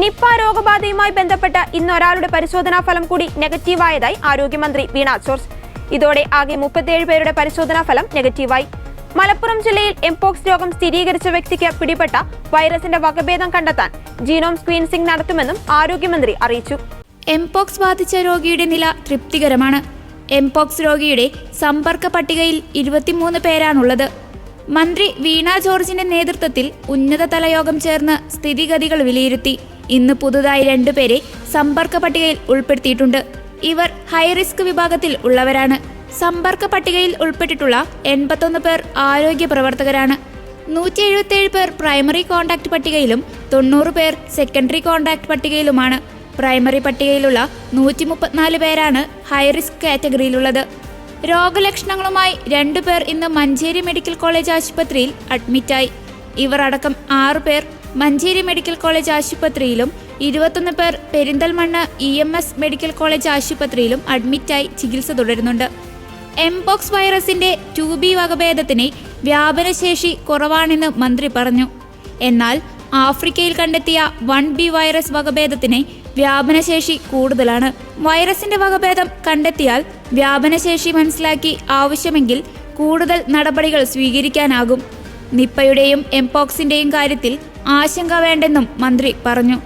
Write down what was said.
Nipah രോഗബാധയുമായി ബന്ധപ്പെട്ട് ഇന്ന് ഒരാളുടെ പരിശോധനാ ഫലം കൂടി നെഗറ്റീവായതായി ആരോഗ്യമന്ത്രി വീണ ജോർജ്. ഇതോടെ ആകെ 37 പേരുടെ പരിശോധനാ ഫലം നെഗറ്റീവായി. മലപ്പുറം ജില്ലയിൽ എംപോക്സ് രോഗം സ്ഥിരീകരിച്ച വ്യക്തിക്ക് പിടിപെട്ട വൈറസിന്റെ വകഭേദം കണ്ടെത്താൻ ജീനോം സീക്വൻസിംഗ് നടത്തുമെന്നും ആരോഗ്യമന്ത്രി അറിയിച്ചു. എംപോക്സ് ബാധിച്ച രോഗിയുടെ നില തൃപ്തികരമാണ്. എംപോക്സ് രോഗിയുടെ സമ്പർക്ക പട്ടികയിൽ 23 പേരാണുള്ളത്. മന്ത്രി വീണ ജോർജിന്റെ നേതൃത്വത്തിൽ ഉന്നതതല യോഗം ചേർന്ന് സ്ഥിതിഗതികൾ വിലയിരുത്തി. ഇന്ന് പുതുതായി 2 പേരെ സമ്പർക്ക പട്ടികയിൽ ഉൾപ്പെടുത്തിയിട്ടുണ്ട്. ഇവർ ഹൈറിസ്ക് വിഭാഗത്തിൽ ഉള്ളവരാണ്. സമ്പർക്ക പട്ടികയിൽ ഉൾപ്പെട്ടിട്ടുള്ള 81 പേർ ആരോഗ്യ പ്രവർത്തകരാണ്. 177 പേർ പ്രൈമറി കോണ്ടാക്ട് പട്ടികയിലും 90 പേർ സെക്കൻഡറി കോണ്ടാക്ട് പട്ടികയിലുമാണ്. പ്രൈമറി പട്ടികയിലുള്ള 134 പേരാണ് ഹൈറിസ്ക് കാറ്റഗറിയിലുള്ളത്. രോഗലക്ഷണങ്ങളുമായി 2 പേർ ഇന്ന് മഞ്ചേരി മെഡിക്കൽ കോളേജ് ആശുപത്രിയിൽ അഡ്മിറ്റായി. ഇവർ അടക്കം 6 പേർ മഞ്ചേരി മെഡിക്കൽ കോളേജ് ആശുപത്രിയിലും 21 പേർ പെരിന്തൽമണ്ണ EMS മെഡിക്കൽ കോളേജ് ആശുപത്രിയിലും അഡ്മിറ്റായി ചികിത്സ തുടരുന്നുണ്ട്. എംപോക്സ് വൈറസിന്റെ 2B വകഭേദത്തിന് വ്യാപനശേഷി കുറവാണെന്ന് മന്ത്രി പറഞ്ഞു. എന്നാൽ ആഫ്രിക്കയിൽ കണ്ടെത്തിയ 1B വൈറസ് വകഭേദത്തിന് വ്യാപനശേഷി കൂടുതലാണ്. വൈറസിന്റെ വകഭേദം കണ്ടെത്തിയാൽ വ്യാപനശേഷി മനസ്സിലാക്കി ആവശ്യമെങ്കിൽ കൂടുതൽ നടപടികൾ സ്വീകരിക്കാനാകും. നിപ്പയുടെയും എംപോക്സിന്റെയും കാര്യത്തിൽ ആശങ്ക വേണ്ടെന്നും മന്ത്രി പറഞ്ഞു.